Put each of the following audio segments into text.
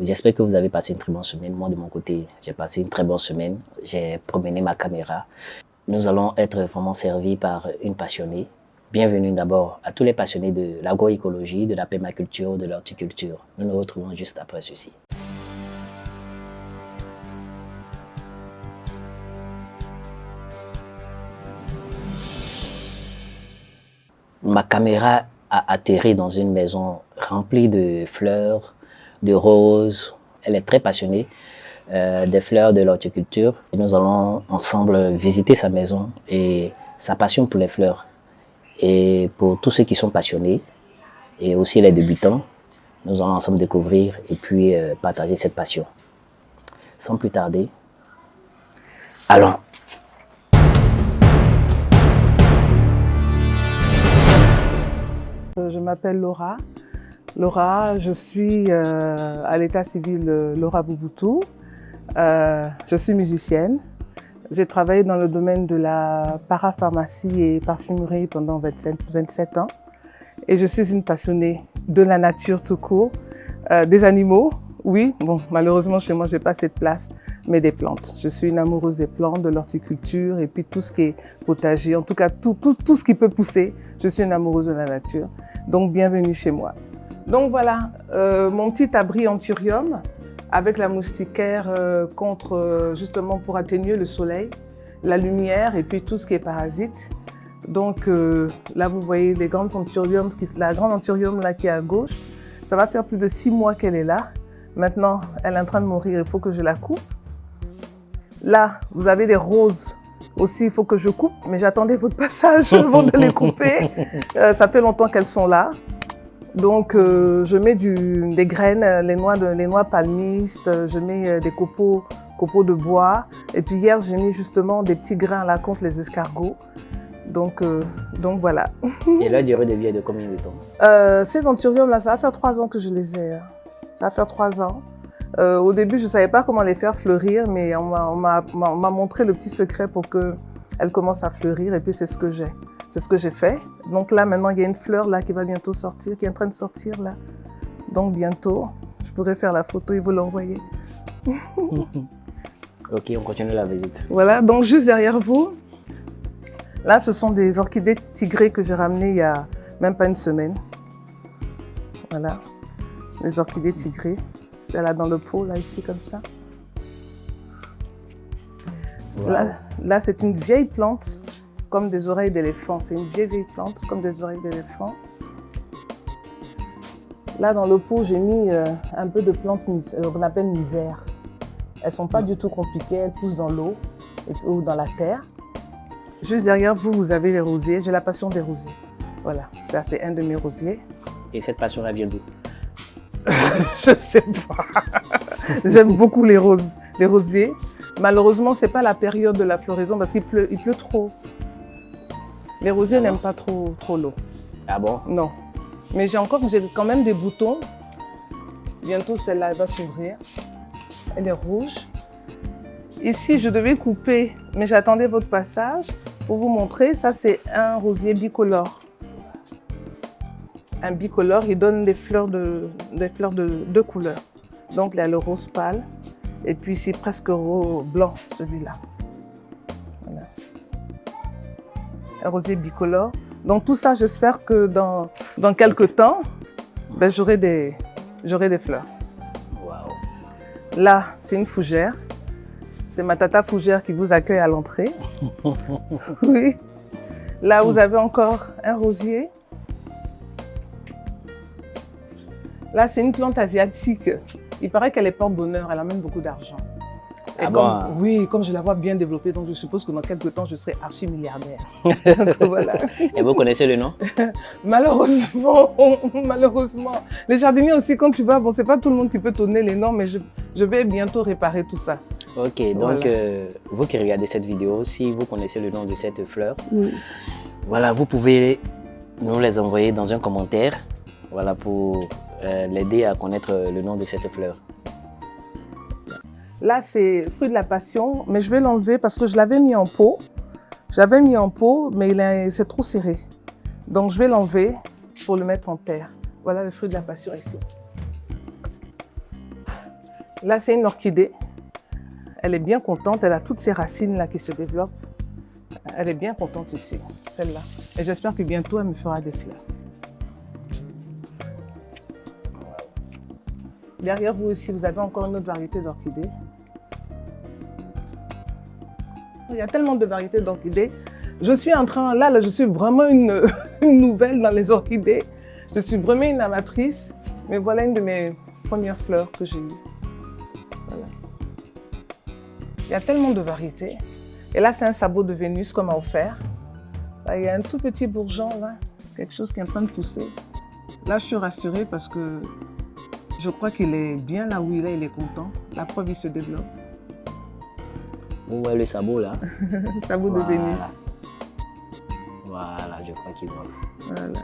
J'espère que vous avez passé une très bonne semaine. Moi, de mon côté, j'ai passé une très bonne semaine. J'ai promené ma caméra. Nous allons être vraiment servis par une passionnée. Bienvenue d'abord à tous les passionnés de l'agroécologie, de la permaculture, de l'horticulture. Nous nous retrouvons juste après ceci. Ma caméra a atterri dans une maison remplie de fleurs, de roses. Elle est très passionnée des fleurs, de l'horticulture. Nous allons ensemble visiter sa maison et sa passion pour les fleurs. Et pour tous ceux qui sont passionnés et aussi les débutants, nous allons ensemble découvrir et puis partager cette passion. Sans plus tarder, allons. Je m'appelle Laura. Laura, je suis à l'état civil Laura Bouboutou. Je suis musicienne. J'ai travaillé dans le domaine de la parapharmacie et parfumerie pendant 27 ans. Et je suis une passionnée de la nature tout court, des animaux. Oui, bon, malheureusement chez moi, j'ai pas assez de place, mais des plantes. Je suis une amoureuse des plantes, de l'horticulture et puis tout ce qui est potager, en tout cas tout ce qui peut pousser. Je suis une amoureuse de la nature. Donc, bienvenue chez moi. Donc voilà, mon petit abri anthurium avec la moustiquaire justement pour atténuer le soleil, la lumière et puis tout ce qui est parasite. Donc là, vous voyez les grandes anthuriums, la grande anthurium là qui est à gauche. Ça va faire plus de 6 mois qu'elle est là. Maintenant, elle est en train de mourir, il faut que je la coupe. Là, vous avez des roses aussi, il faut que je coupe, mais j'attendais votre passage avant de les couper. Ça fait longtemps qu'elles sont là. Donc, je mets des graines, les noix palmistes, je mets des copeaux de bois. Et puis hier, j'ai mis justement des petits grains là contre les escargots. Donc voilà. Et la durée de vie est de combien de temps? Ces anthuriums là, ça va faire 3 ans que je les ai. Ça va faire 3 ans. Au début, je ne savais pas comment les faire fleurir, mais on m'a montré le petit secret pour qu'elles commencent à fleurir. Et puis, c'est ce que j'ai. C'est ce que j'ai fait. Donc là, maintenant, il y a une fleur là qui va bientôt sortir, qui est en train de sortir là. Donc bientôt, je pourrai faire la photo et vous l'envoyer. Ok, on continue la visite. Voilà, donc juste derrière vous, là, ce sont des orchidées tigrées que j'ai ramenées il y a même pas une semaine. Voilà. Les orchidées tigrées, c'est là dans le pot, là, ici, comme ça. Wow. Là c'est une vieille plante, comme des oreilles d'éléphant. C'est une vieille plante, comme des oreilles d'éléphant. Là, dans le pot, j'ai mis un peu de plantes qu'on appelle misère. Elles ne sont pas du tout compliquées, elles poussent dans l'eau ou dans la terre. Juste derrière vous, vous avez les rosiers. J'ai la passion des rosiers. Voilà, ça, c'est un de mes rosiers. Et cette passion, elle vient d'où? Je sais pas. J'aime beaucoup les rosiers. Malheureusement, c'est pas la période de la floraison parce qu'il pleut trop. Les rosiers n'aiment pas trop l'eau. Ah bon? Non. Mais j'ai quand même des boutons. Bientôt, celle-là, elle va s'ouvrir. Elle est rouge. Ici, je devais couper, mais j'attendais votre passage pour vous montrer. Ça, c'est un rosier bicolore. Un bicolore, il donne des fleurs de deux couleurs. Donc, il y a le rose pâle et puis c'est presque blanc, celui-là. Voilà. Un rosier bicolore. Donc, tout ça, j'espère que dans quelques temps, ben, j'aurai des fleurs. Wow. Là, c'est une fougère. C'est ma tata fougère qui vous accueille à l'entrée. Oui. Là, vous avez encore un rosier. Là, c'est une plante asiatique. Il paraît qu'elle est porte-bonheur, elle amène beaucoup d'argent. Ah bon? Oui, comme je la vois bien développée, donc je suppose que dans quelques temps, je serai archi-milliardaire. Voilà. Et vous connaissez le nom? Malheureusement. Les jardiniers aussi, quand tu vas, bon, c'est pas tout le monde qui peut te donner les noms, mais je vais bientôt réparer tout ça. Ok, donc voilà. Vous qui regardez cette vidéo, si vous connaissez le nom de cette fleur, voilà, vous pouvez nous les envoyer dans un commentaire, voilà, pour l'aider à connaître le nom de cette fleur. Là, c'est fruit de la passion, mais je vais l'enlever parce que je l'avais mis en pot. J'avais mis en pot, mais c'est trop serré. Donc, je vais l'enlever pour le mettre en terre. Voilà le fruit de la passion ici. Là, c'est une orchidée. Elle est bien contente, elle a toutes ses racines là qui se développent. Elle est bien contente ici, celle-là. Et j'espère que bientôt, elle me fera des fleurs. Derrière vous aussi, vous avez encore une autre variété d'orchidées. Il y a tellement de variétés d'orchidées. Je suis en train, là je suis vraiment une nouvelle dans les orchidées. Je suis vraiment une amatrice, mais voilà une de mes premières fleurs que j'ai eues. Voilà. Il y a tellement de variétés. Et là, c'est un sabot de Vénus qu'on m'a offert. Là, il y a un tout petit bourgeon, là, quelque chose qui est en train de pousser. Là, je suis rassurée parce que je crois qu'il est bien là où il est content. La preuve, il se développe. Où est le sabot là? Le sabot de Vénus. Voilà, je crois qu'il voit. Voilà.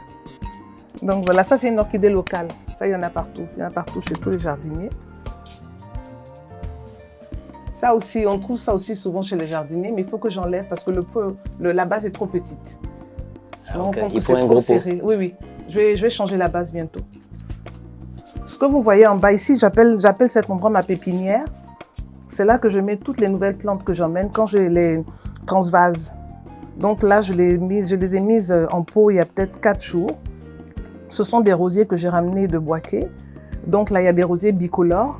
Donc voilà, ça c'est une orchidée locale. Ça, il y en a partout. Il y en a partout chez tous les jardiniers. Ça aussi, on trouve ça aussi souvent chez les jardiniers, mais il faut que j'enlève parce que la base est trop petite. Donc, il faut un gros pot. Oui, oui. Je vais changer la base bientôt. Ce que vous voyez en bas ici, j'appelle cet endroit ma pépinière. C'est là que je mets toutes les nouvelles plantes que j'emmène quand je les transvase. Donc là, je les ai mises en pot il y a peut-être 4 jours. Ce sont des rosiers que j'ai ramenés de Boaké. Donc là, il y a des rosiers bicolores.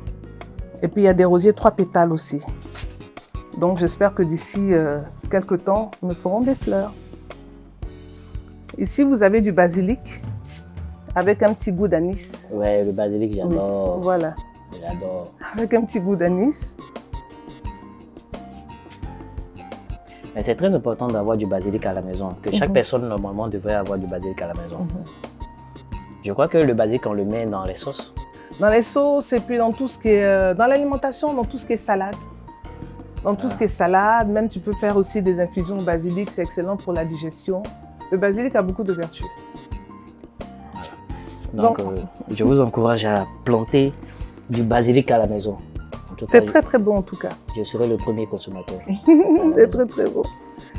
Et puis, il y a des rosiers 3 pétales aussi. Donc, j'espère que d'ici quelques temps, ils me feront des fleurs. Ici, vous avez du basilic avec un petit goût d'anis. Ouais, le basilic, j'adore. Oui, voilà. J'adore. Avec un petit goût d'anis. Mais c'est très important d'avoir du basilic à la maison. Que chaque personne, normalement, devrait avoir du basilic à la maison. Je crois que le basilic, on le met dans les sauces. Dans les sauces et puis dans tout ce qui est... dans l'alimentation, dans tout ce qui est salade. Dans tout ce qui est salade, même tu peux faire aussi des infusions au basilic, c'est excellent pour la digestion. Le basilic a beaucoup de vertus. Donc je vous encourage à planter du basilic à la maison. C'est très très bon en tout cas. Je serai le premier consommateur. C'est très très bon.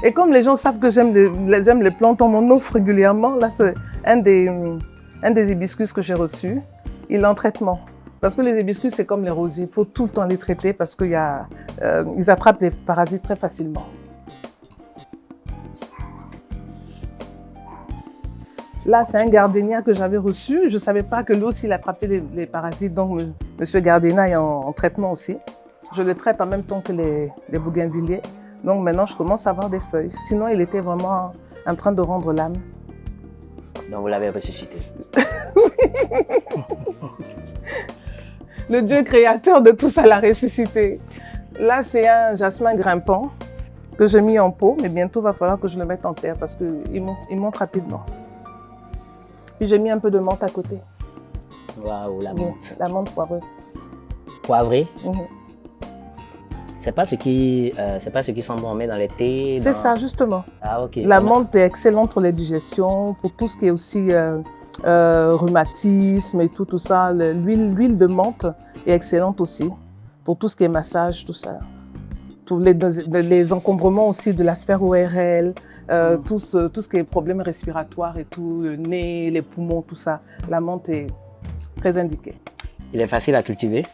Et comme les gens savent que j'aime les plantes, on m'en offre régulièrement. Là, c'est un des hibiscus que j'ai reçu. Il est en traitement. Parce que les hibiscus, c'est comme les rosiers. Il faut tout le temps les traiter parce qu'ils attrapent les parasites très facilement. Là, c'est un gardénia que j'avais reçu. Je ne savais pas que lui aussi, il attrapait les parasites. Donc, monsieur Gardénia est en traitement aussi. Je le traite en même temps que les bougainvilliers. Donc, maintenant, je commence à avoir des feuilles. Sinon, il était vraiment en train de rendre l'âme. Donc, vous l'avez ressuscité. Le Dieu créateur de tout ça l'a ressuscité. Là, c'est un jasmin grimpant que j'ai mis en pot. Mais bientôt, il va falloir que je le mette en terre parce qu'il monte rapidement. Puis j'ai mis un peu de menthe à côté. Waouh, la menthe. La menthe poivrée. Poivrée? C'est pas ce qui sent bon, on met dans les thés. C'est ça, justement. Ah, ok. La menthe est excellente pour les digestions, pour tout ce qui est aussi rhumatisme et tout ça. L'huile de menthe est excellente aussi pour tout ce qui est massage, tout ça. Tous les encombrements aussi de la sphère ORL, tout ce qui est problèmes respiratoires et tout, le nez, les poumons, tout ça. La menthe est très indiquée. Il est facile à cultiver?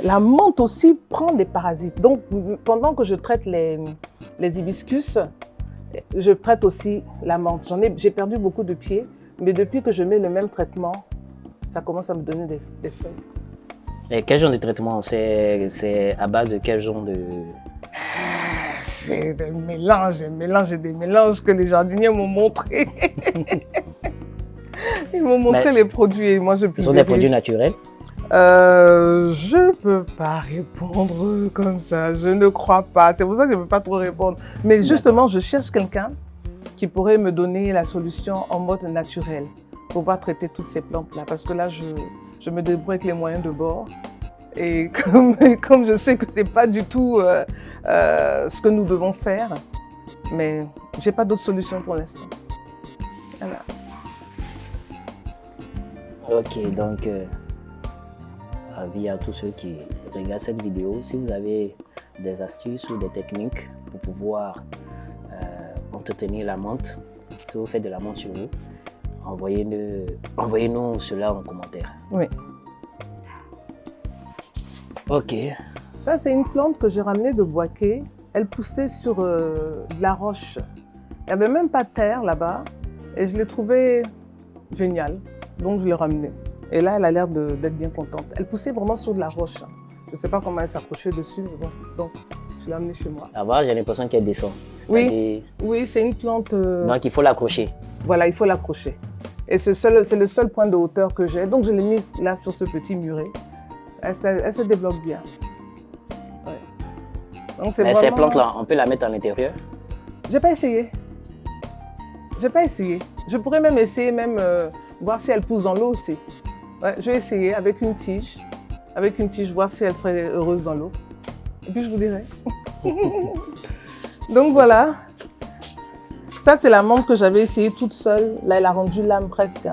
La menthe aussi prend des parasites. Donc, pendant que je traite les hibiscus, je traite aussi la menthe. J'ai perdu beaucoup de pieds, mais depuis que je mets le même traitement, ça commence à me donner des feuilles. Et quel genre de traitement? C'est à base de quel genre de... C'est des mélanges que les jardiniers m'ont montré. Ils m'ont montré les produits et moi je pulvérise. Ce sont des produits naturels? Je peux pas répondre comme ça, je ne crois pas. C'est pour ça que je ne peux pas trop répondre. Mais justement, je cherche quelqu'un qui pourrait me donner la solution en mode naturel pour pouvoir traiter toutes ces plantes-là. Parce que là, je me débrouille avec les moyens de bord. Et comme je sais que ce n'est pas du tout ce que nous devons faire, mais je n'ai pas d'autre solution pour l'instant. Voilà. Ok, donc... avis à tous ceux qui regardent cette vidéo, si vous avez des astuces ou des techniques pour pouvoir entretenir la menthe, si vous faites de la menthe chez vous, envoyez-nous cela en commentaire. Oui. Ok. Ça, c'est une plante que j'ai ramenée de Boaké. Elle poussait sur de la roche. Il n'y avait même pas de terre là-bas. Et je l'ai trouvée géniale. Donc, je l'ai ramenée. Et là, elle a l'air d'être bien contente. Elle poussait vraiment sur de la roche. Je ne sais pas comment elle s'accrochait dessus, mais bon. Donc, je l'ai amenée chez moi. À voir, j'ai l'impression qu'elle descend. Oui, oui, c'est une plante... Donc, il faut l'accrocher. Voilà, il faut l'accrocher. Et c'est le seul point de hauteur que j'ai. Donc, je l'ai mise là sur ce petit muret. Elle se développe bien. Ouais. Donc, Mais ces plantes-là, on peut la mettre en intérieur? J'ai pas essayé. J'ai pas essayé. Je pourrais même essayer, voir si elle pousse dans l'eau aussi. Ouais, je vais essayer avec une tige. Avec une tige, voir si elle serait heureuse dans l'eau. Et puis, je vous dirai. Donc, voilà. Ça, c'est la menthe que j'avais essayée toute seule. Là, elle a rendu l'âme presque.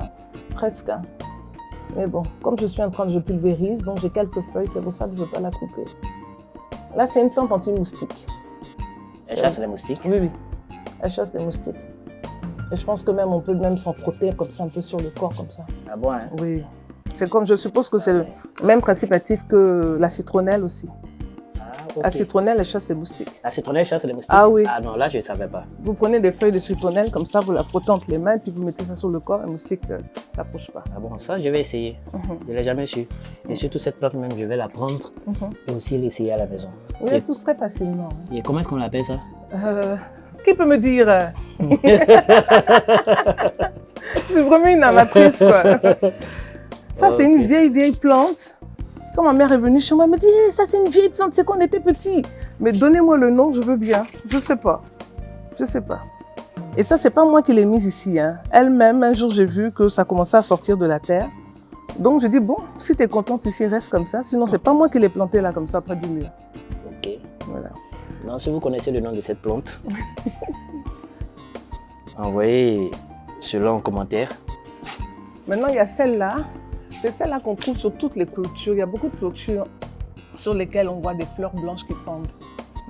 Presque. Mais bon, comme je pulvérise, donc j'ai quelques feuilles, c'est pour ça que je ne veux pas la couper. Là, c'est une plante anti-moustique. Elle chasse les moustiques? Oui, oui. Elle chasse les moustiques. Et je pense que même on peut même s'en frotter comme ça, un peu sur le corps, comme ça. Ah bon, hein? Oui. C'est comme, je suppose que c'est le même principe actif que la citronnelle aussi. Okay. La citronnelle, elle chasse les moustiques. La citronnelle chasse les moustiques? Ah oui. Ah non, là, je ne savais pas. Vous prenez des feuilles de citronnelle, comme ça, vous la frottez entre les mains, puis vous mettez ça sur le corps, un moustique ne s'approche pas. Ah bon, ça, je vais essayer. Je ne l'ai jamais su. Et surtout, cette plante même, je vais la prendre et aussi l'essayer à la maison. Oui, elle pousse très facilement. Et comment est-ce qu'on l'appelle ça? Qui peut me dire? Je suis vraiment une amatrice, quoi. Ça, c'est une vieille plante. Quand ma mère est venue chez moi, elle me dit hey, ça, c'est une vieille plante, c'est qu'on était petits. Mais donnez-moi le nom, je veux bien. Je sais pas. Je sais pas. Et ça, c'est pas moi qui l'ai mise ici. Hein. Elle-même, un jour, j'ai vu que ça commençait à sortir de la terre. Donc, je dis bon, si tu es contente ici, reste comme ça. Sinon, c'est pas moi qui l'ai plantée là, comme ça, près du mur. Ok. Voilà. Non, si vous connaissez le nom de cette plante, envoyez cela en commentaire. Maintenant, il y a celle-là. C'est celle-là qu'on trouve sur toutes les clôtures. Il y a beaucoup de clôtures sur lesquelles on voit des fleurs blanches qui pendent.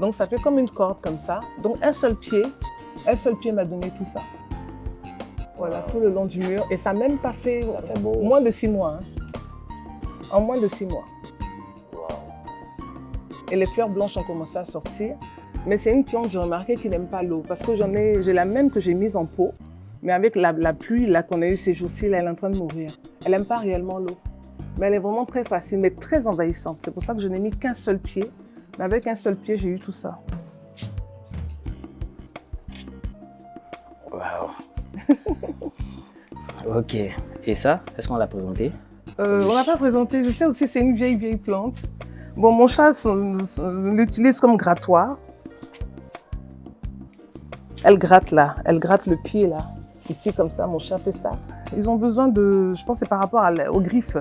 Donc, ça fait comme une corde comme ça. Donc, un seul pied m'a donné tout ça. Voilà, tout le long du mur. Et ça n'a même pas fait, beau. Moins de 6 mois. Hein. En moins de 6 mois. Wow. Et les fleurs blanches ont commencé à sortir. Mais c'est une plante, j'ai remarqué, qui n'aime pas l'eau. Parce que j'ai la même que j'ai mise en pot. Mais avec la pluie là qu'on a eue ces jours-ci, là, elle est en train de mourir. Elle n'aime pas réellement l'eau. Mais elle est vraiment très facile, mais très envahissante. C'est pour ça que je n'ai mis qu'un seul pied. Mais avec un seul pied, j'ai eu tout ça. Wow. Ok. Et ça, est-ce qu'on l'a présenté? On l'a pas présenté. Je sais aussi c'est une vieille plante. Bon, mon chat l'utilise comme grattoir. Elle gratte là. Elle gratte le pied là. Ici, comme ça, mon chat fait ça. Ils ont besoin de... Je pense que c'est par rapport aux griffes.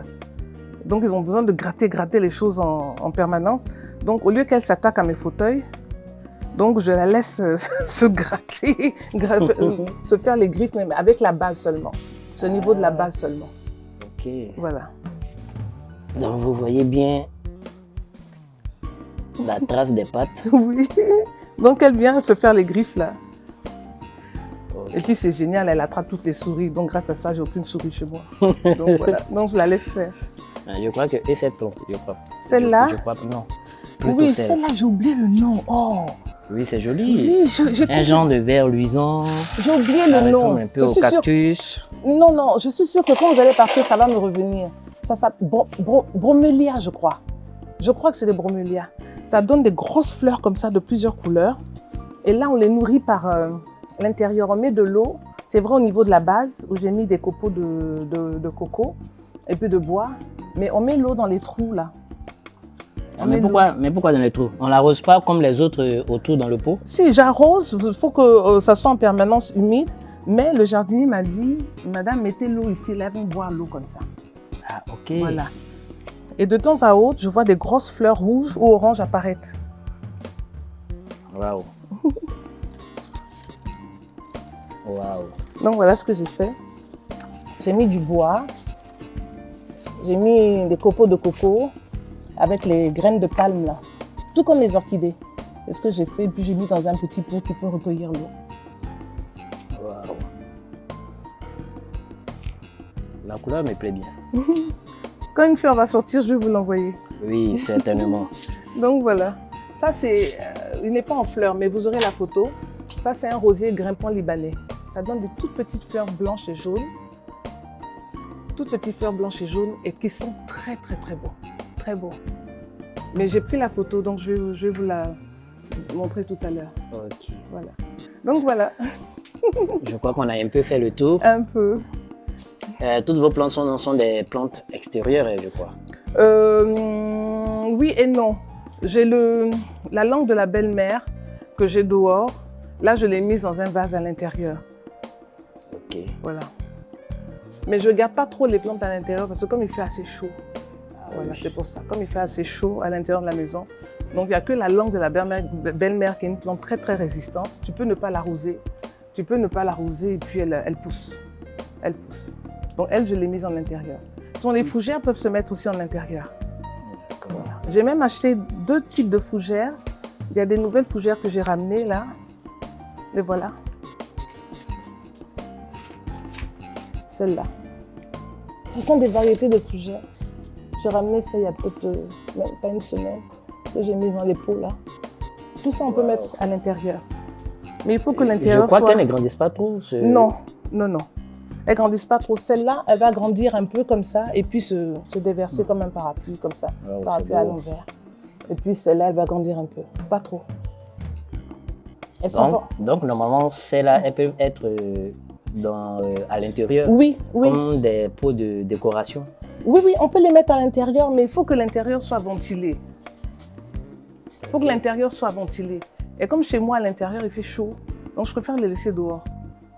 Donc, ils ont besoin de gratter les choses en permanence. Donc, au lieu qu'elle s'attaque à mes fauteuils, donc je la laisse se gratter, se faire les griffes, mais avec la base seulement. Ce niveau de la base seulement. Ok. Voilà. Donc, vous voyez bien la trace des pattes. Oui. Donc, elle vient se faire les griffes là. Okay. Et puis c'est génial, elle attrape toutes les souris. Donc grâce à ça, j'ai aucune souris chez moi. Donc voilà, donc je la laisse faire. Je crois que... Et cette plante, je crois. Celle-là? Je crois que non. Oui, celle-là, j'ai oublié le nom. Oh! Oui, c'est joli. Oui, un genre de verre luisant. J'ai oublié le nom. Un peu au cactus. Non, je suis sûre que quand vous allez partir, ça va me revenir. Ça s'appelle bromélia, je crois. Je crois que c'est des bromélias. Ça donne des grosses fleurs comme ça, de plusieurs couleurs. Et là, on les nourrit par... l'intérieur, on met de l'eau, c'est vrai au niveau de la base où j'ai mis des copeaux de coco et puis de bois, mais on met l'eau dans les trous là. Mais pourquoi dans les trous? On l'arrose pas comme les autres autour dans le pot? Si, j'arrose, il faut que ça soit en permanence humide, mais le jardinier m'a dit, madame, mettez l'eau ici, là, ils vont boire l'eau comme ça. Ah, ok. Voilà. Et de temps à autre, je vois des grosses fleurs rouges ou oranges apparaître. Waouh. Waouh. Donc voilà ce que j'ai fait. J'ai mis du bois, j'ai mis des copeaux de coco avec les graines de palme là, tout comme les orchidées. C'est ce que j'ai fait, et puis j'ai mis dans un petit pot qui peut recueillir l'eau. Waouh. La couleur me plaît bien. Quand une fleur va sortir, je vais vous l'envoyer. Oui, certainement. Donc voilà. Ça, c'est, il n'est pas en fleurs, mais vous aurez la photo. Ça, c'est un rosier grimpant libanais. Ça donne de toutes petites fleurs blanches et jaunes. Toutes petites fleurs blanches et jaunes et qui sont très, très, très beaux. Très beaux. Mais j'ai pris la photo, donc je vais vous la montrer tout à l'heure. Ok. Voilà. Donc voilà. Je crois qu'on a un peu fait le tour. Un peu. Toutes vos plantes sont des plantes extérieures, je crois. Oui et non. J'ai la langue de la belle-mère que j'ai dehors. Là, je l'ai mise dans un vase à l'intérieur. Ok. Voilà. Mais je ne garde pas trop les plantes à l'intérieur parce que comme il fait assez chaud, voilà, c'est pour ça. Comme il fait assez chaud à l'intérieur de la maison, donc il n'y a que la langue de la belle-mère qui est une plante très très résistante. Tu peux ne pas l'arroser. Tu peux ne pas l'arroser et puis elle pousse. Elle pousse. Donc elle, je l'ai mise en intérieur. Les fougères peuvent se mettre aussi en intérieur. Voilà. J'ai même acheté 2 types de fougères. Il y a des nouvelles fougères que j'ai ramenées là. Les voilà. Celles-là. Ce sont des variétés de fougères. J'ai ramené ça il y a peut-être même pas une semaine que j'ai mis dans les pots là. Tout ça on peut mettre à l'intérieur. Mais il faut que l'intérieur soit... Je crois qu'elles ne grandissent pas trop. Non, non, non. Elles ne grandissent pas trop. Celle-là, elle va grandir un peu comme ça et puis se déverser comme un parapluie, comme ça. Oh, parapluie à l'envers. Et puis celle-là, elle va grandir un peu. Pas trop. Donc normalement, celles-là, elles peuvent être à l'intérieur. Oui, oui. Comme des pots de décoration. Oui, oui, on peut les mettre à l'intérieur, mais il faut que l'intérieur soit ventilé. Il faut que l'intérieur soit ventilé. Et comme chez moi, à l'intérieur, il fait chaud, donc je préfère les laisser dehors.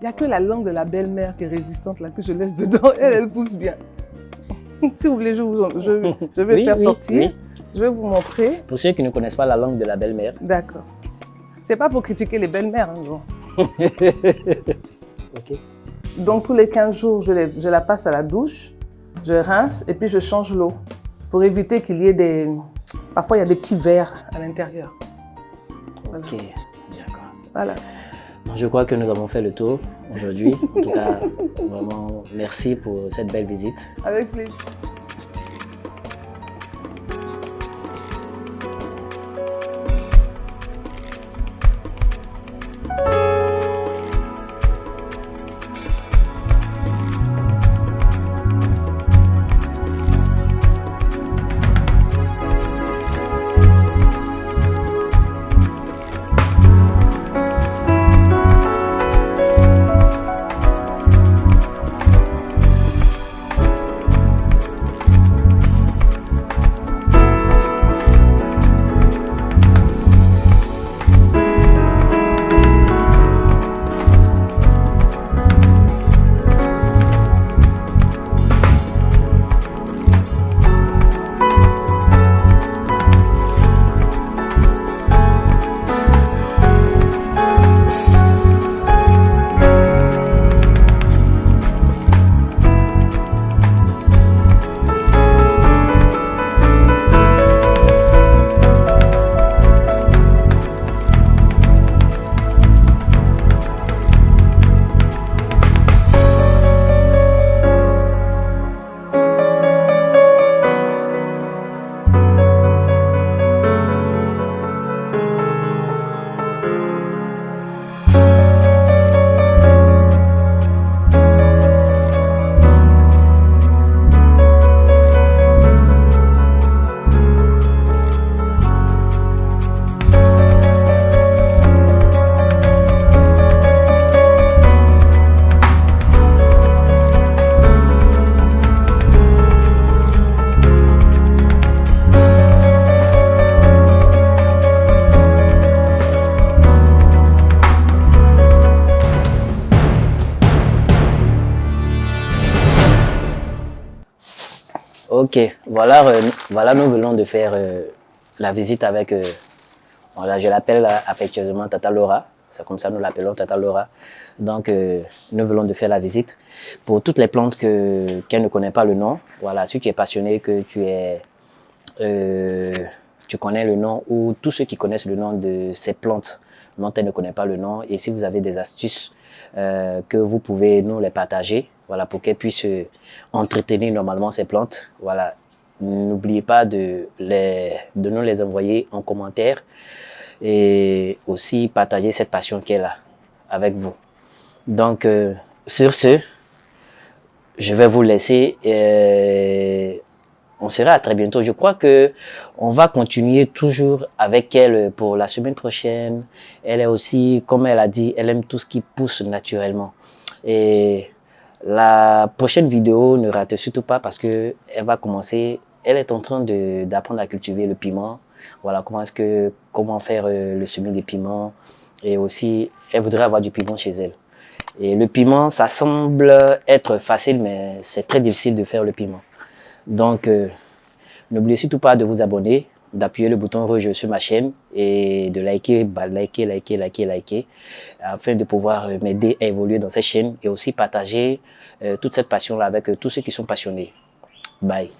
Il n'y a que la langue de la belle-mère qui est résistante, là, que je laisse dedans. Elle pousse bien. Si vous voulez, je vais faire sortir. Oui. Je vais vous montrer. Pour ceux qui ne connaissent pas la langue de la belle-mère. D'accord. C'est pas pour critiquer les belles-mères, hein, bon. Ok. Donc, tous les 15 jours, je la passe à la douche, je rince et puis je change l'eau pour éviter qu'il y ait des... Parfois, il y a des petits vers à l'intérieur. Voilà. Ok, d'accord. Voilà. Je crois que nous avons fait le tour aujourd'hui. En tout cas, vraiment, merci pour cette belle visite. Avec plaisir. Ok, voilà, voilà, nous venons de faire la visite avec, voilà, je l'appelle affectueusement Tata Laura, c'est comme ça nous l'appelons Tata Laura. Donc, nous venons de faire la visite. Pour toutes les plantes qu'elle ne connaît pas le nom, voilà, si tu es passionné, que tu connais le nom, ou tous ceux qui connaissent le nom de ces plantes dont elle ne connaît pas le nom, et si vous avez des astuces que vous pouvez nous les partager, voilà, pour qu'elles puissent entretenir normalement ces plantes, voilà, n'oubliez pas de nous les envoyer en commentaire et aussi partager cette passion qu'elle a avec vous. Donc, sur ce, je vais vous laisser. On sera à très bientôt. Je crois que on va continuer toujours avec elle pour la semaine prochaine. Elle est aussi, comme elle a dit, elle aime tout ce qui pousse naturellement. Et la prochaine vidéo, ne rate surtout pas parce que elle va commencer. Elle est en train d'apprendre à cultiver le piment. Voilà, comment faire le semis des piments. Et aussi, elle voudrait avoir du piment chez elle. Et le piment, ça semble être facile, mais c'est très difficile de faire le piment. Donc, n'oubliez surtout pas de vous abonner, d'appuyer le bouton rouge sur ma chaîne et de liker, liker, afin de pouvoir m'aider à évoluer dans cette chaîne et aussi partager toute cette passion-là avec tous ceux qui sont passionnés. Bye.